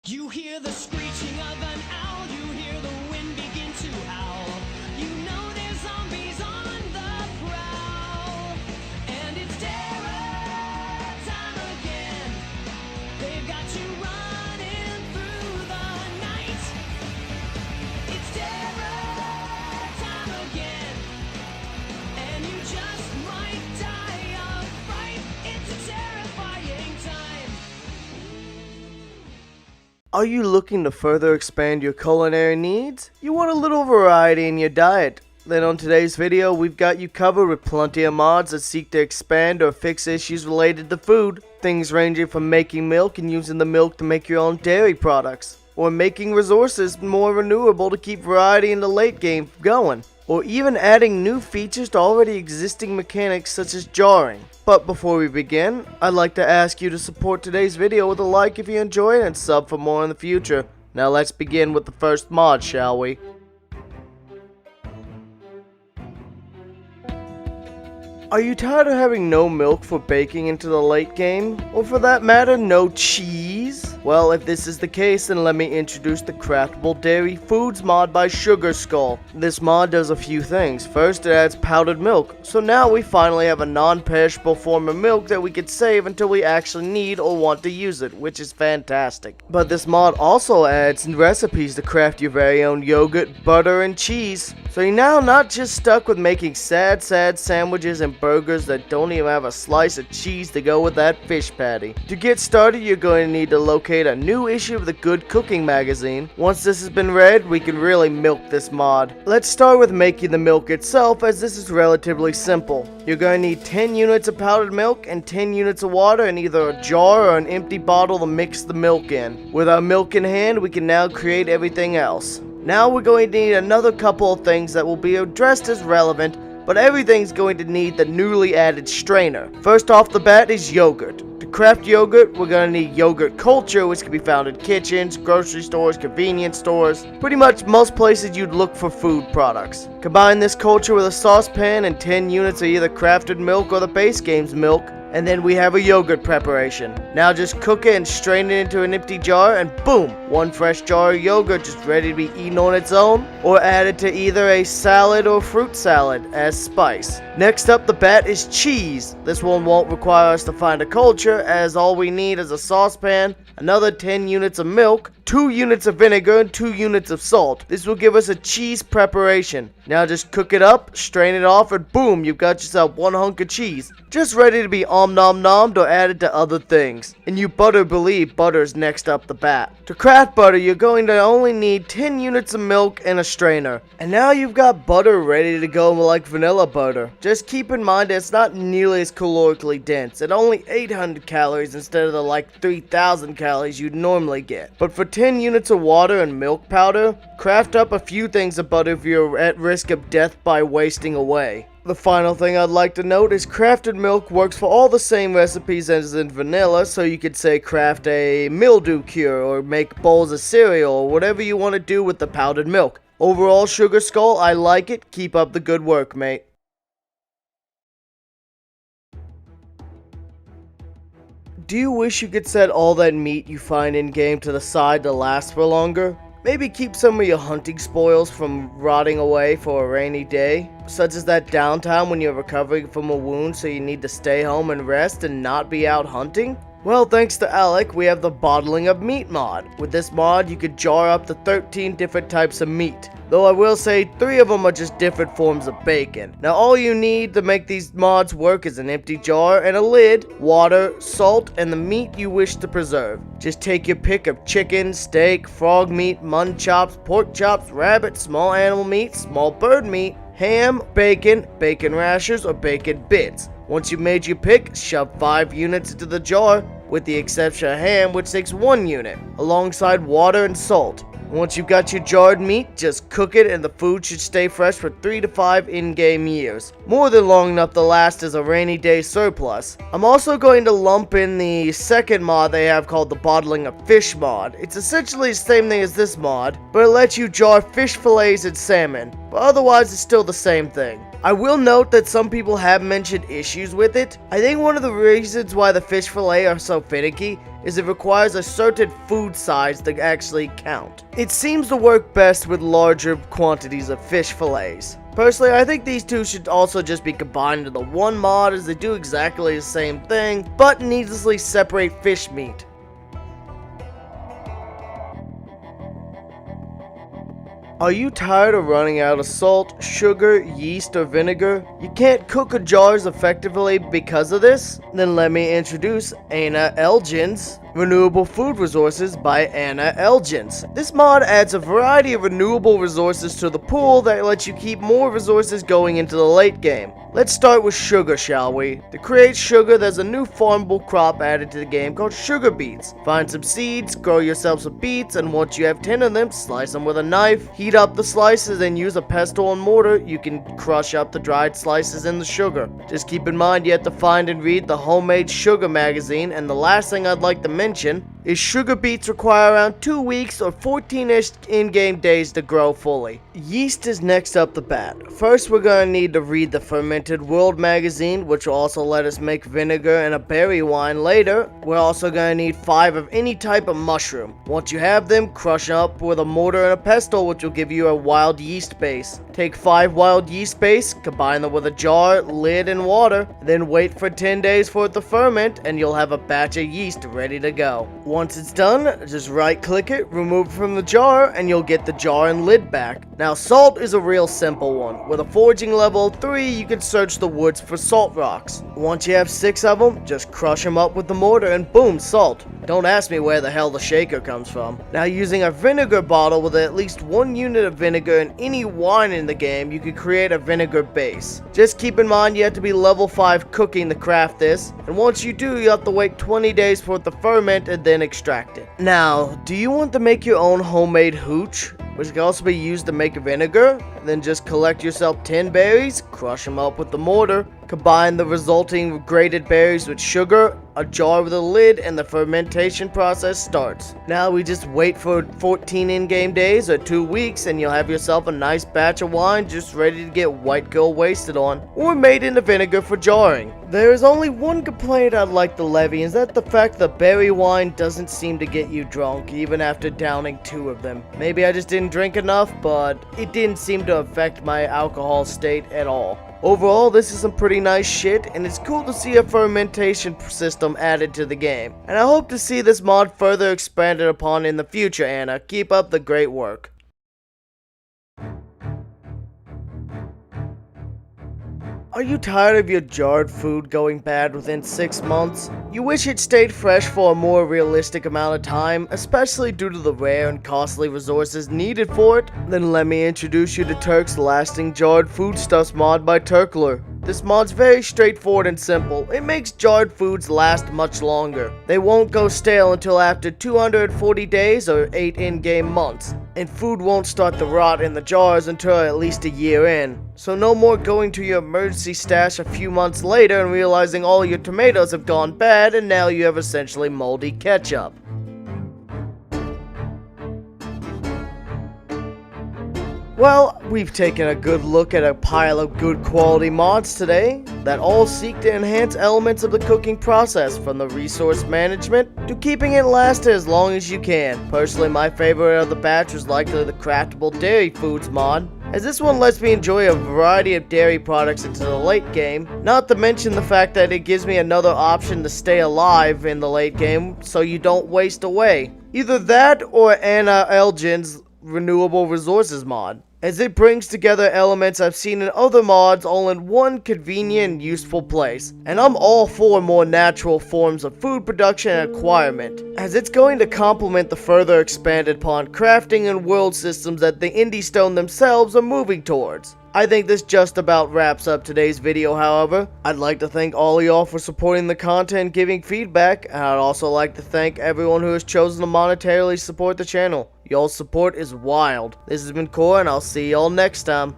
You hear the screeching of an owl, you hear the wind begin to howl. You know there's zombies on the prowl. And it's terror time again. They've got you running through the night. It's terror time again. And you just might die of fright. It's a terrifying time. Are you looking to further expand your culinary needs? You want a little variety in your diet? Then on today's video, we've got you covered with plenty of mods that seek to expand or fix issues related to food. Things ranging from making milk and using the milk to make your own dairy products, or making resources more renewable to keep variety in the late game going, or even adding new features to already existing mechanics such as jarring. But before we begin, I'd like to ask you to support today's video with a like if you enjoy it and sub for more in the future. Now let's begin with the first mod, shall we? Are you tired of having no milk for baking into the late game? Or for that matter, no cheese? Well, if this is the case, then let me introduce the Craftable Dairy Foods mod by Sugar Skull. This mod does a few things. First, it adds powdered milk, so now we finally have a non-perishable form of milk that we could save until we actually need or want to use it, which is fantastic. But this mod also adds recipes to craft your very own yogurt, butter, and cheese. So you're now not just stuck with making sad sandwiches and burgers that don't even have a slice of cheese to go with that fish patty. To get started, you're going to need to locate a new issue of the Good Cooking magazine. Once this has been read, we can really milk this mod. Let's start with making the milk itself, as this is relatively simple. You're going to need 10 units of powdered milk and 10 units of water in either a jar or an empty bottle to mix the milk in. With our milk in hand, we can now create everything else. Now we're going to need another couple of things that will be addressed as relevant, but everything's going to need the newly added strainer. First off the bat is yogurt. To craft yogurt, we're going to need yogurt culture, which can be found in kitchens, grocery stores, convenience stores, pretty much most places you'd look for food products. Combine this culture with a saucepan and 10 units of either crafted milk or the base game's milk, and then we have a yogurt preparation. Now just cook it and strain it into an empty jar, and boom! One fresh jar of yogurt just ready to be eaten on its own, or added to either a salad or fruit salad as spice. Next up the bat is cheese. This one won't require us to find a culture, as all we need is a saucepan, another 10 units of milk, 2 units of vinegar, and 2 units of salt. This will give us a cheese preparation. Now just cook it up, strain it off, and boom, you've got yourself one hunk of cheese, just ready to be nom-nommed or added to other things. And you better believe butter's next up the bat. To craft butter, you're going to only need 10 units of milk and a strainer. And now you've got butter ready to go like vanilla butter. Just keep in mind that it's not nearly as calorically dense, at only 800 calories instead of the like 3,000 calories you'd normally get. But for 10 units of water and milk powder, craft up a few things of butter if you're at risk of death by wasting away. The final thing I'd like to note is crafted milk works for all the same recipes as in vanilla, so you could say craft a mildew cure or make bowls of cereal or whatever you want to do with the powdered milk. Overall, Sugar Skull, I like it. Keep up the good work, mate. Do you wish you could set all that meat you find in-game to the side to last for longer? Maybe keep some of your hunting spoils from rotting away for a rainy day, such as that downtime when you're recovering from a wound so you need to stay home and rest and not be out hunting? Well, thanks to Alec, we have the Bottling of Meat mod. With this mod, you could jar up to 13 different types of meat, though I will say 3 of them are just different forms of bacon. Now all you need to make these mods work is an empty jar and a lid, water, salt, and the meat you wish to preserve. Just take your pick of chicken, steak, frog meat, mutton chops, pork chops, rabbit, small animal meat, small bird meat, ham, bacon, bacon rashers, or bacon bits. Once you've made your pick, shove 5 units into the jar, with the exception of ham, which takes 1 unit, alongside water and salt. Once you've got your jarred meat, just cook it and the food should stay fresh for 3 to 5 in-game years. More than long enough to last as a rainy day surplus. I'm also going to lump in the second mod they have called the Bottling of Fish mod. It's essentially the same thing as this mod, but it lets you jar fish fillets and salmon, but otherwise it's still the same thing. I will note that some people have mentioned issues with it. I think one of the reasons why the fish fillet are so finicky is it requires a certain food size to actually count. It seems to work best with larger quantities of fish fillets. Personally, I think these two should also just be combined into the one mod, as they do exactly the same thing, but needlessly separate fish meat. Are you tired of running out of salt, sugar, yeast, or vinegar? You can't cook your jars effectively because of this? Then let me introduce ANALGIN'S Renewable Food Resources by ANALGIN'S. This mod adds a variety of renewable resources to the pool that lets you keep more resources going into the late game. Let's start with sugar, shall we? To create sugar, there's a new farmable crop added to the game called sugar beets. Find some seeds, grow yourself some beets, and once you have 10 of them, slice them with a knife. Heat up the slices and use a pestle and mortar. You can crush up the dried slices in the sugar. Just keep in mind you have to find and read the Homemade Sugar magazine, and the last thing I'd like to mention is sugar beets require around 2 weeks or 14-ish in-game days to grow fully. Yeast is next up the bat. First, we're going to need to read the Fermented World magazine, which will also let us make vinegar and a berry wine later. We're also going to need 5 of any type of mushroom. Once you have them, crush up with a mortar and a pestle, which will give you a wild yeast base. Take 5 wild yeast base, combine them with a jar, lid, and water, then wait for 10 days for it to ferment, and you'll have a batch of yeast ready to go. Once it's done, just right click it, remove it from the jar, and you'll get the jar and lid back. Now, salt is a real simple one. With a foraging level 3, you can search the woods for salt rocks. Once you have 6 of them, just crush them up with the mortar and boom, salt. Don't ask me where the hell the shaker comes from. Now, using a vinegar bottle with at least 1 unit of vinegar and any wine in the game, you can create a vinegar base. Just keep in mind you have to be level 5 cooking to craft this, and once you do, you have to wait 20 days for it to ferment and then extract it. Now, do you want to make your own homemade hooch, which can also be used to make vinegar? Then just collect yourself 10 berries, crush them up with the mortar, combine the resulting grated berries with sugar, a jar with a lid, and the fermentation process starts. Now we just wait for 14 in-game days or 2 weeks, and you'll have yourself a nice batch of wine just ready to get white girl wasted on, or made into vinegar for jarring. There is only one complaint I'd like to levy, is that the fact that berry wine doesn't seem to get you drunk even after downing 2 of them. Maybe I just didn't drink enough, but it didn't seem to affect my alcohol state at all. Overall, this is some pretty nice shit, and it's cool to see a fermentation system added to the game. And I hope to see this mod further expanded upon in the future, Anna. Keep up the great work. Are you tired of your jarred food going bad within 6 months? You wish it stayed fresh for a more realistic amount of time, especially due to the rare and costly resources needed for it? Then let me introduce you to Turks' Lasting Jarred Foodstuffs mod by Turkler. This mod's very straightforward and simple. It makes jarred foods last much longer. They won't go stale until after 240 days or 8 in-game months. And food won't start to rot in the jars until at least a year in. So no more going to your emergency stash a few months later and realizing all your tomatoes have gone bad and now you have essentially moldy ketchup. Well, we've taken a good look at a pile of good quality mods today that all seek to enhance elements of the cooking process, from the resource management to keeping it last as long as you can. Personally, my favorite of the batch was likely the Craftable Dairy Foods mod, as this one lets me enjoy a variety of dairy products into the late game, not to mention the fact that it gives me another option to stay alive in the late game so you don't waste away. Either that or ANALGIN'S Renewable Resources mod, as it brings together elements I've seen in other mods all in one convenient and useful place. And I'm all for more natural forms of food production and acquirement, as it's going to complement the further expanded upon crafting and world systems that the Indie Stone themselves are moving towards. I think this just about wraps up today's video, however. I'd like to thank all of y'all for supporting the content and giving feedback, and I'd also like to thank everyone who has chosen to monetarily support the channel. Y'all's support is wild. This has been Core, and I'll see y'all next time.